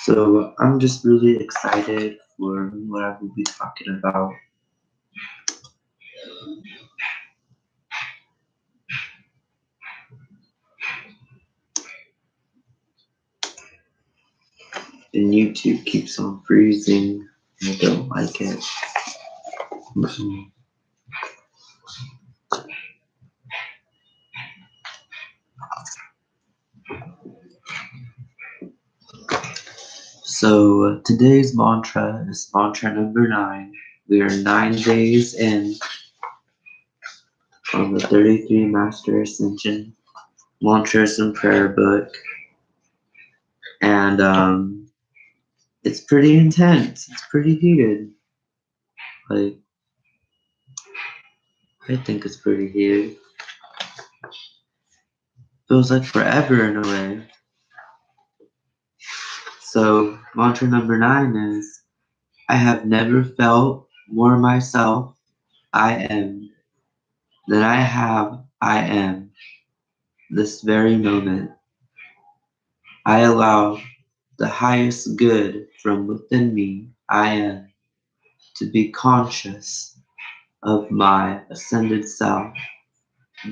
So I'm just really excited for what I will be talking about. And YouTube keeps on freezing. I don't like it. So today's mantra is mantra number 9. We are 9 days in on the 33 Master Ascension Mantras and Prayer book. And it's pretty intense. It's pretty heated. Like, I think it's pretty heated. Feels like forever in a way. So mantra number 9 is, I have never felt more myself, I am, than I am, this very moment. I allow the highest good from within me, I am, to be conscious of my ascended self,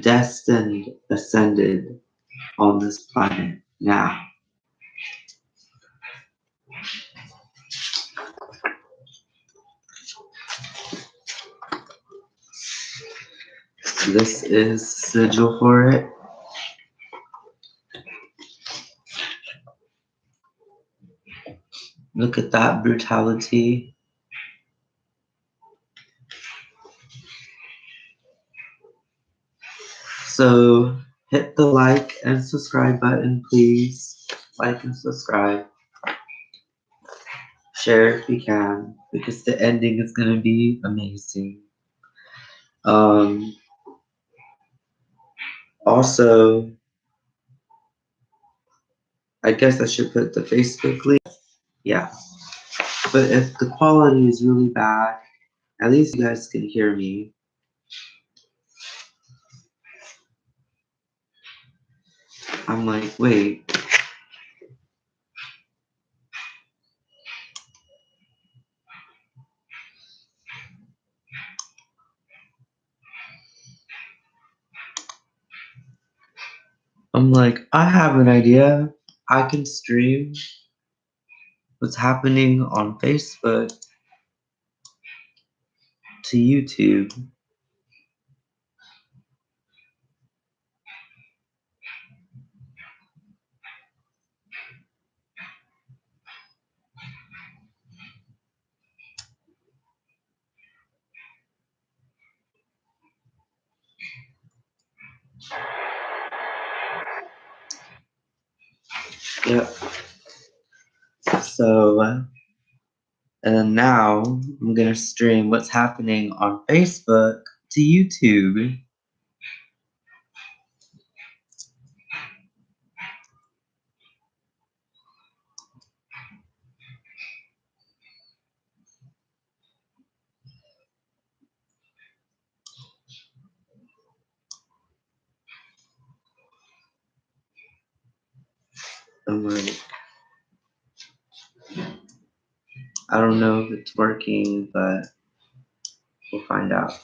destined ascended on this planet now. This is sigil for it. Look at that brutality. So hit the like and subscribe button, please. Like and subscribe. Share if you can, because the ending is going to be amazing. Also, I guess I should put the Facebook link. Yeah. But if the quality is really bad, at least you guys can hear me. I'm like, wait. I'm like, I have an idea. I can stream what's happening on Facebook to YouTube. Yep. So, and now I'm gonna stream what's happening on Facebook to YouTube. I'm like, I don't know if it's working, but we'll find out.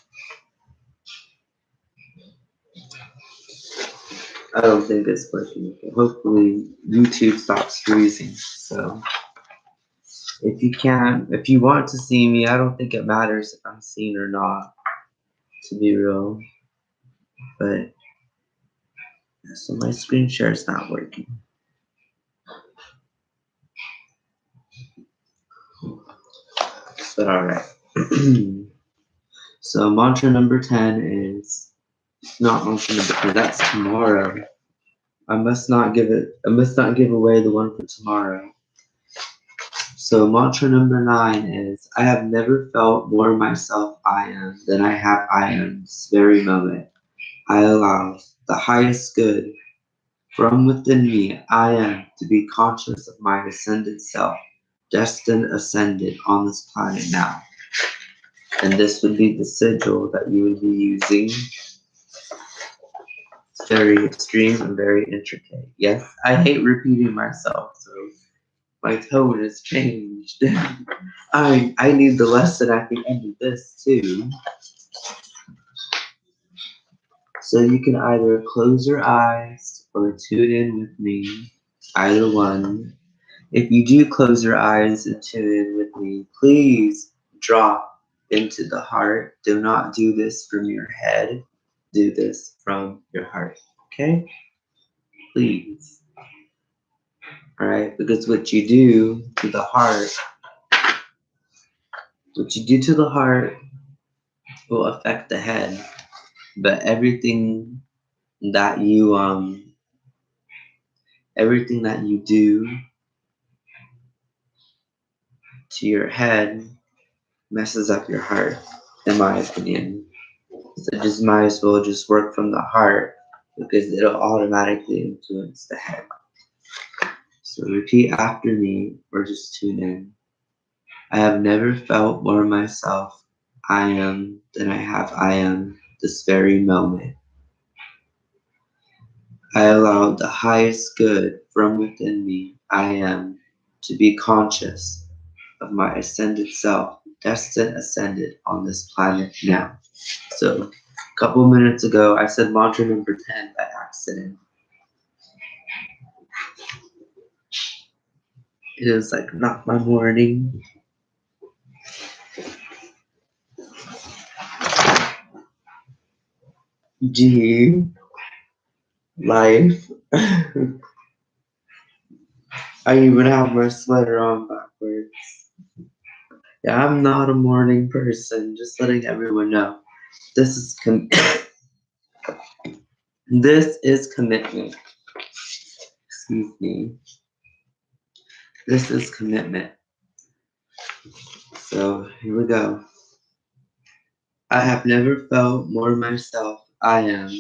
I don't think it's working. Hopefully YouTube stops freezing. So if you want to see me, I don't think it matters if I'm seen or not, to be real. But so my screen share is not working. But alright. So mantra number 10 is not mantra number 10, that's tomorrow. I must not give away the one for tomorrow. So mantra number 9 is, I have never felt more myself I am than I am this very moment. I allow the highest good from within me, I am, to be conscious of my ascended self, destined ascended on this planet now. And this would be the sigil that you would be using. It's very extreme and very intricate. Yes, I hate repeating myself, so My tone has changed. I need the lesson at the end of this too. So you can either close your eyes or tune in with me. Either one. If you do close your eyes and tune in with me, please drop into the heart. Do not do this from your head. Do this from your heart. Okay? Please. Alright? Because what you do to the heart, will affect the head. But everything that you do to your head messes up your heart, in my opinion. So just might as well just work from the heart because it'll automatically influence the head. So repeat after me or just tune in. I have never felt more myself I am than I am this very moment. I allow the highest good from within me I am to be conscious of my ascended self, destined ascended on this planet now. So a couple minutes ago, I said mantra number 10 by accident. It is like not my morning. G, life. I even have my sweater on backwards. Yeah, I'm not a morning person, just letting everyone know. This is this is commitment. Excuse me. This is commitment. So here we go. I have never felt more myself I am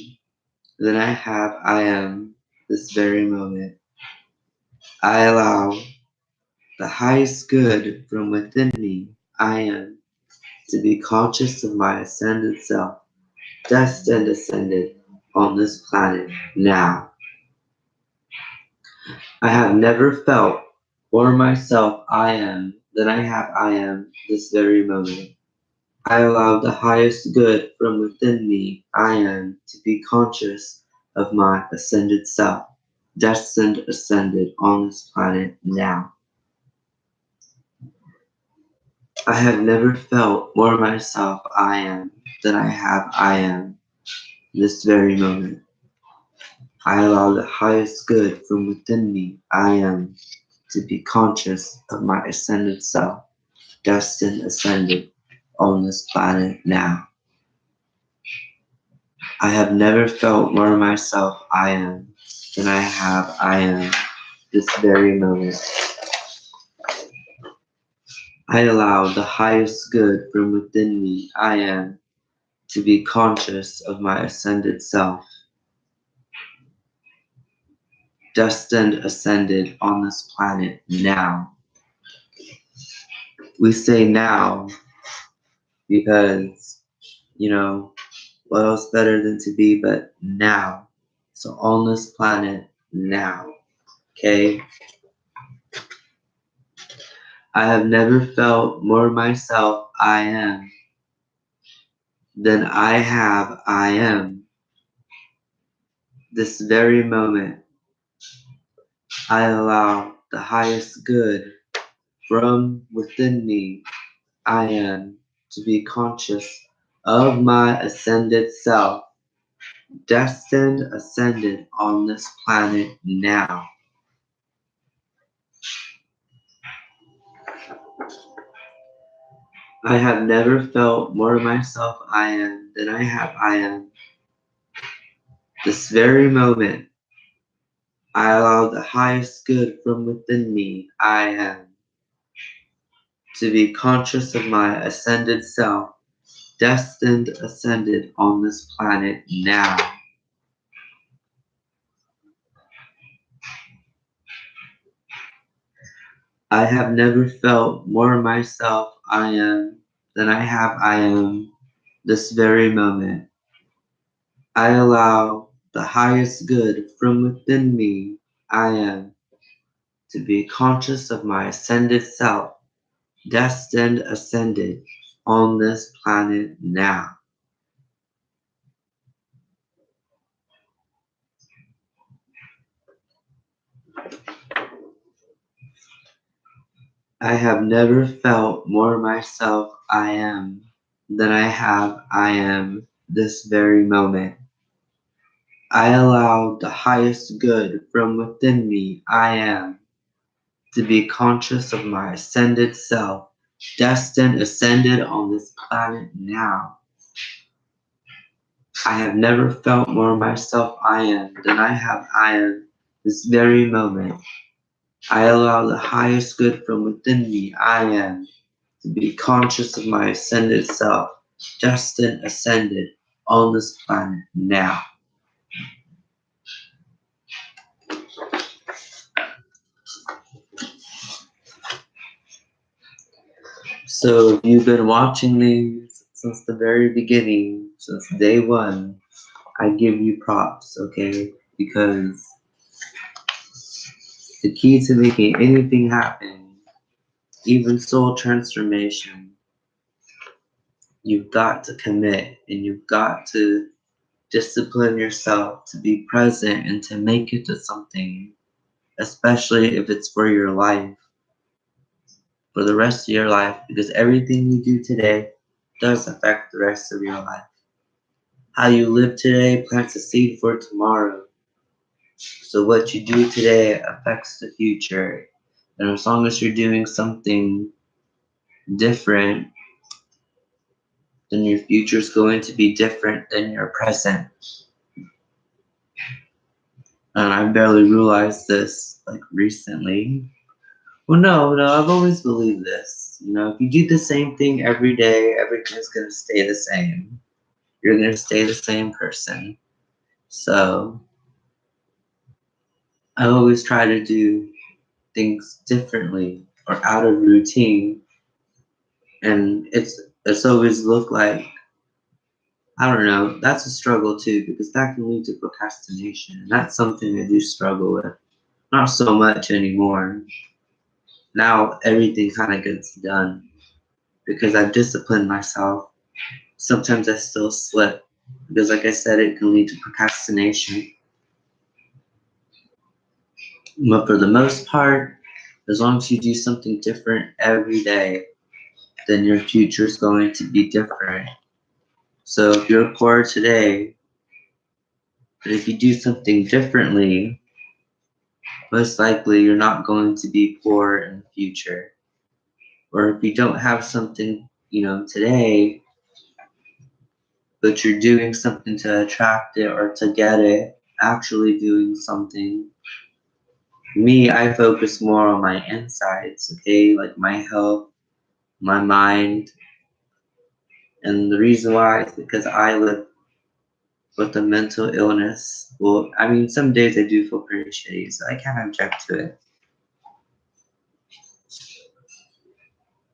than I am this very moment. I allow the highest good from within me I am to be conscious of my ascended self, destined ascended on this planet now. I have never felt more myself I am than I am this very moment. I allow the highest good from within me I am to be conscious of my ascended self, destined ascended on this planet now. I have never felt more myself I am than I am this very moment. I allow the highest good from within me I am to be conscious of my ascended self, destined ascended on this planet now. I have never felt more myself I am than I am this very moment. I allow the highest good from within me I am to be conscious of my ascended self, destined ascended on this planet now. We say now because, what else better than to be but now? So on this planet now, okay? I have never felt more myself I am than I am this very moment. I allow the highest good from within me I am to be conscious of my ascended self, destined ascended on this planet now. I have never felt more myself I am than I am this very moment. I allow the highest good from within me I am to be conscious of my ascended self, destined ascended on this planet now. I have never felt more myself I am than I am this very moment. I allow the highest good from within me I am to be conscious of my ascended self, destined, ascended on this planet now. I have never felt more myself I am than I am this very moment. I allow the highest good from within me I am to be conscious of my ascended self, destined, ascended on this planet now. I have never felt more myself I am than I am this very moment. I allow the highest good from within me I am to be conscious of my ascended self, destined, ascended on this planet now. So if you've been watching these since the very beginning, since day one, I give you props, okay? Because the key to making anything happen, even soul transformation, you've got to commit and you've got to discipline yourself to be present and to make it to something, especially if it's for your life, for the rest of your life, because everything you do today does affect the rest of your life. How you live today plants a seed for tomorrow. So what you do today affects the future. And as long as you're doing something different, then your future is going to be different than your present. And I barely realized this like recently. Well, no, I've always believed this. You know, if you do the same thing every day, everything's gonna stay the same. You're gonna stay the same person. So I always try to do things differently or out of routine, and it's always looked like, I don't know, that's a struggle too, because that can lead to procrastination, and that's something I do struggle with. Not so much anymore. Now everything kind of gets done because I've disciplined myself. Sometimes I still slip because, like I said, it can lead to procrastination. But for the most part, as long as you do something different every day, then your future is going to be different. So if you're poor today, but if you do something differently, most likely you're not going to be poor in the future. Or if you don't have something, today, but you're doing something to attract it or to get it, actually doing something. Me, I focus more on my insides, okay, like my health, my mind, and the reason why is because I live with a mental illness. Well, I mean, some days I do feel pretty shitty, so I can't object to it.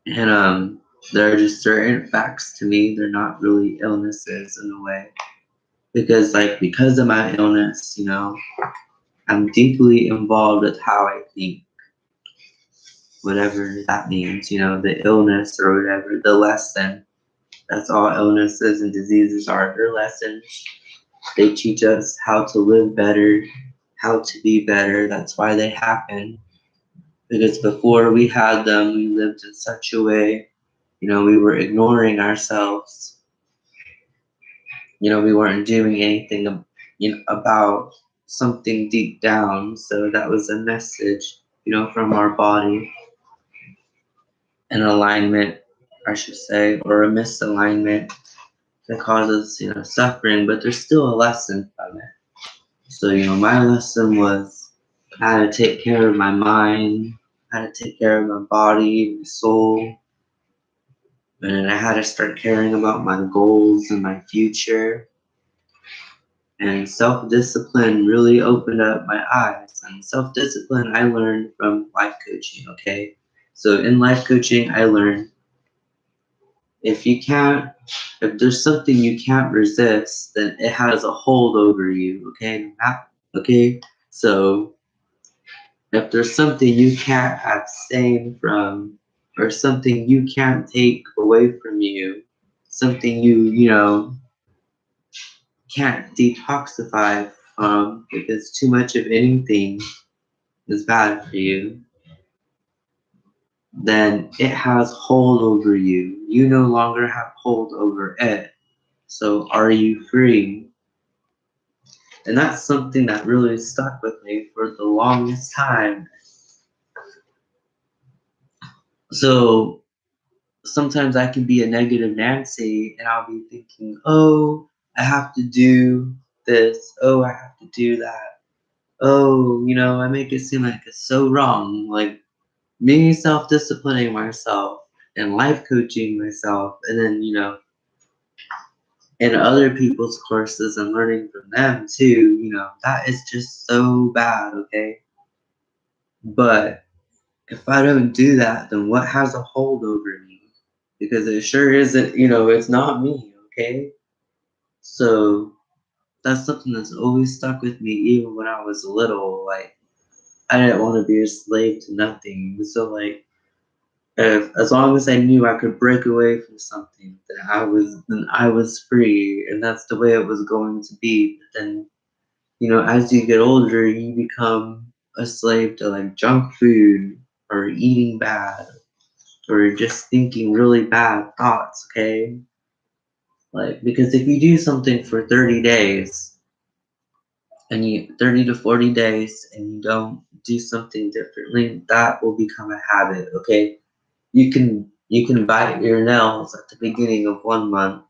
And there are just certain facts to me, they're not really illnesses in a way. Because of my illness, I'm deeply involved with how I think. Whatever that means, the illness or whatever, the lesson. That's all illnesses and diseases are. They're lessons. They teach us how to live better, how to be better. That's why they happen. Because before we had them, we lived in such a way, we were ignoring ourselves. We weren't doing anything, about something deep down. So that was a message, from our body. An alignment, I should say, or a misalignment that causes, suffering, but there's still a lesson from it. So, my lesson was how to take care of my mind, how to take care of my body, my soul, and I had to start caring about my goals and my future. And self-discipline really opened up my eyes. And self-discipline I learned from life coaching, okay? So in life coaching, I learned if there's something you can't resist, then it has a hold over you, okay? Okay? So If there's something you can't abstain from, or something you can't take away from you, something you can't detoxify from because too much of anything is bad for you, then it has hold over you. You no longer have hold over it. So are you free? And that's something that really stuck with me for the longest time. So sometimes I can be a negative Nancy and I'll be thinking, oh, I have to do this. Oh, I have to do that. Oh, I make it seem like it's so wrong. Like me self-disciplining myself and life coaching myself, and then, in other people's courses and learning from them too, that is just so bad, okay? But if I don't do that, then what has a hold over me? Because it sure isn't, it's not me, okay? So that's something that's always stuck with me even when I was little. Like, I didn't want to be a slave to nothing. So like, if as long as I knew I could break away from something, then I was free, and that's the way it was going to be. But then, as you get older, you become a slave to like junk food or eating bad or just thinking really bad thoughts, okay? Like, because if you do something for 30 days, and you 30 to 40 days, and you don't do something differently, that will become a habit, okay? You can bite your nails at the beginning of 1 month,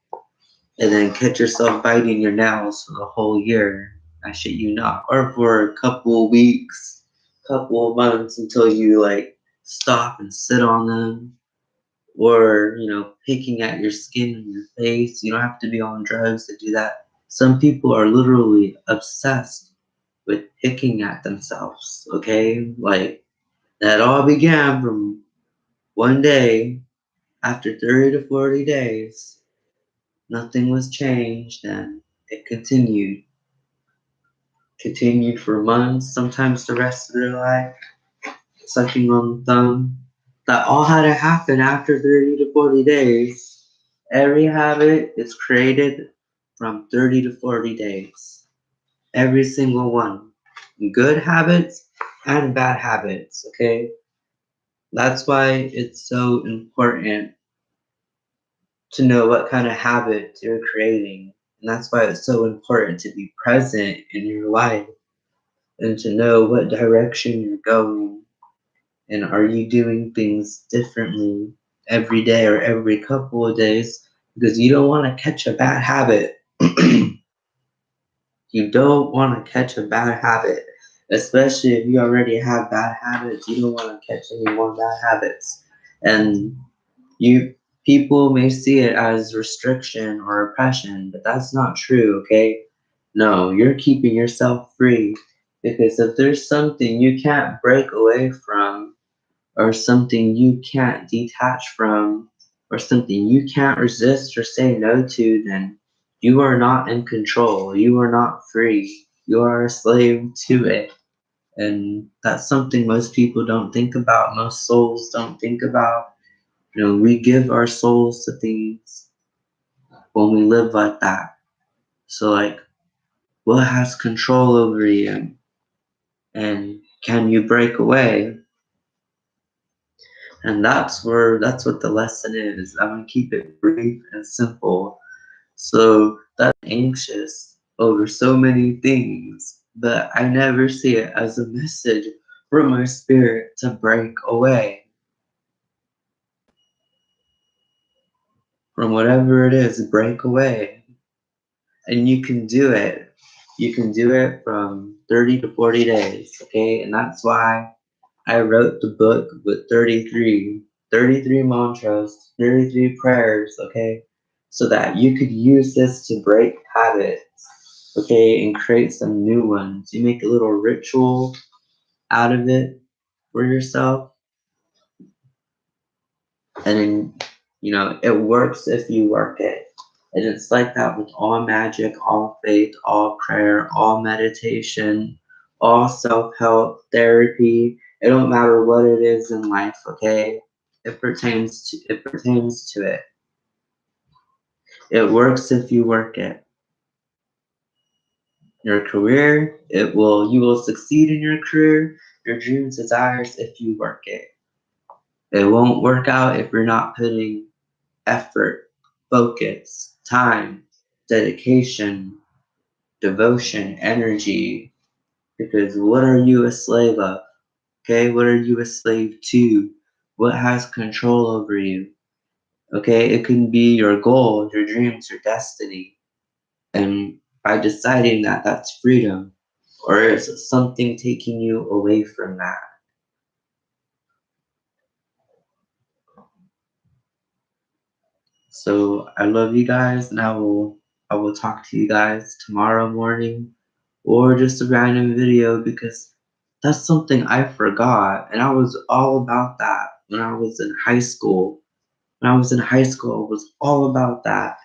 and then catch yourself biting your nails for the whole year. I shit you not. Or for a couple of weeks, couple of months until you like stop and sit on them. Or, picking at your skin and your face. You don't have to be on drugs to do that. Some people are literally obsessed with picking at themselves, okay? Like, that all began from one day after 30 to 40 days. Nothing was changed, and it continued for months, sometimes the rest of their life, sucking on the thumb. That all had to happen after 30 to 40 days. Every habit is created from 30 to 40 days. Every single one. Good habits and bad habits, okay? That's why it's so important to know what kind of habits you're creating. And that's why it's so important to be present in your life and to know what direction you're going. And are you doing things differently every day or every couple of days? Because you don't want to catch a bad habit. You don't want to catch a bad habit, especially if you already have bad habits. You don't want to catch any more bad habits. And you people may see it as restriction or oppression, but that's not true, okay? No, you're keeping yourself free, because if there's something you can't break away from, or something you can't detach from, or something you can't resist or say no to, then you are not in control. You are not free. You are a slave to it. And that's something most people don't think about. Most souls don't think about. We give our souls to things when we live like that. So, like, what has control over you? And can you break away? And that's what the lesson is. I'm gonna keep it brief and simple. So that's anxious over so many things, but I never see it as a message from my spirit to break away from whatever it is. Break away, and you can do it. You can do it from 30 to 40 days, okay? And that's why I wrote the book with 33 mantras, 33 prayers, okay? So that you could use this to break habits, okay, and create some new ones. You make a little ritual out of it for yourself, and then, it works if you work it. And it's like that with all magic, all faith, all prayer, all meditation, all self-help, therapy. It don't matter what it is in life, okay? It pertains to it. It works if you work it. Your career, you will succeed in your career, your dreams, desires if you work it. It won't work out if you're not putting effort, focus, time, dedication, devotion, energy. Because what are you a slave of? Okay, what are you a slave to? What has control over you? Okay, it can be your goal, your dreams, your destiny. And by deciding that, that's freedom. Or is something taking you away from that? So I love you guys, and I will talk to you guys tomorrow morning, or just a random video, because that's something I forgot, and I was all about that when I was in high school. When I was in high school, it was all about that.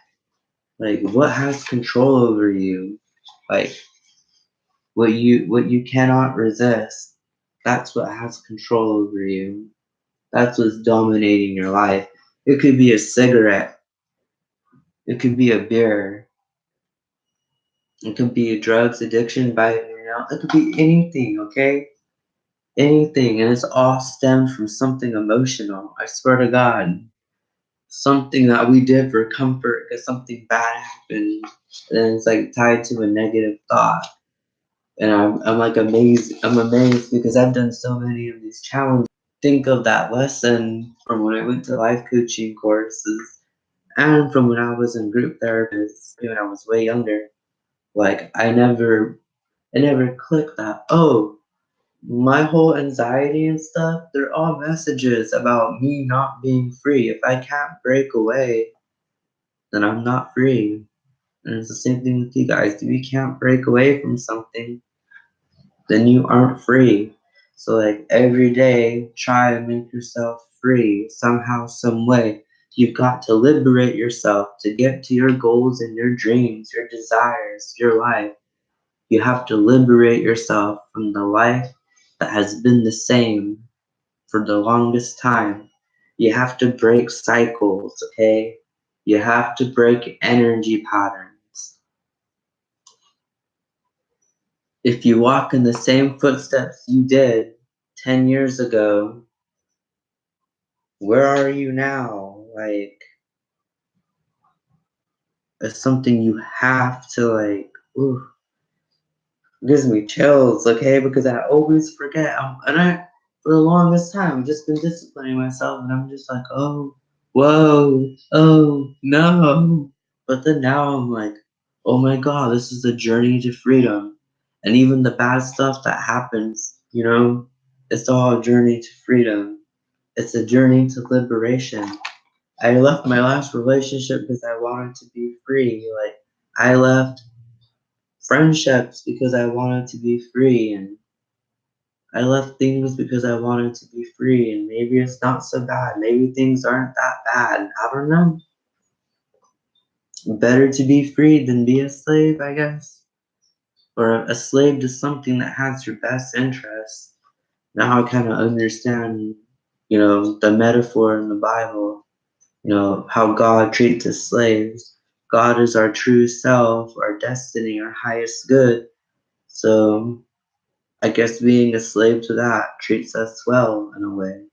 Like, what has control over you? Like, what you cannot resist. That's what has control over you. That's what's dominating your life. It could be a cigarette. It could be a beer. It could be a drugs addiction by it could be anything, okay? Anything. And it's all stemmed from something emotional. I swear to God. Something that we did for comfort because something bad happened. And it's like tied to a negative thought. And I'm like amazed. I'm amazed because I've done so many of these challenges. Think of that lesson from when I went to life coaching courses and from when I was in group therapies when I was way younger. Like it never clicked that, oh, my whole anxiety and stuff, they're all messages about me not being free. If I can't break away, then I'm not free. And it's the same thing with you guys. If you can't break away from something, then you aren't free. So like every day, try and make yourself free somehow, some way. You've got to liberate yourself to get to your goals and your dreams, your desires, your life. You have to liberate yourself from the life that has been the same for the longest time. You have to break cycles, okay? You have to break energy patterns. If you walk in the same footsteps you did 10 years ago, where are you now? Like, it's something you have to, like, ooh, gives me chills, okay? Because I always forget. For the longest time, I've just been disciplining myself, and I'm just like, oh, whoa, oh, no. But then now I'm like, oh my God, this is a journey to freedom. And even the bad stuff that happens, it's all a journey to freedom. It's a journey to liberation. I left my last relationship because I wanted to be free. Like, I left friendships because I wanted to be free, and I left things because I wanted to be free, and maybe it's not so bad. Maybe things aren't that bad. I don't know. Better to be free than be a slave, I guess. Or a slave to something that has your best interests. Now I kind of understand, the metaphor in the Bible, how God treats his slaves. God is our true self, our destiny, our highest good. So I guess being a slave to that treats us well in a way.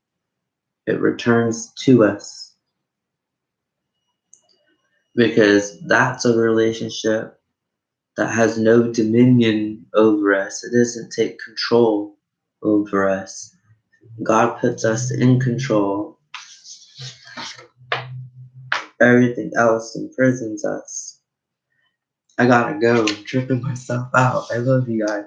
It returns to us because that's a relationship that has no dominion over us. It doesn't take control over us. God puts us in control. Everything else imprisons us. I gotta go. I'm tripping myself out. I love you guys.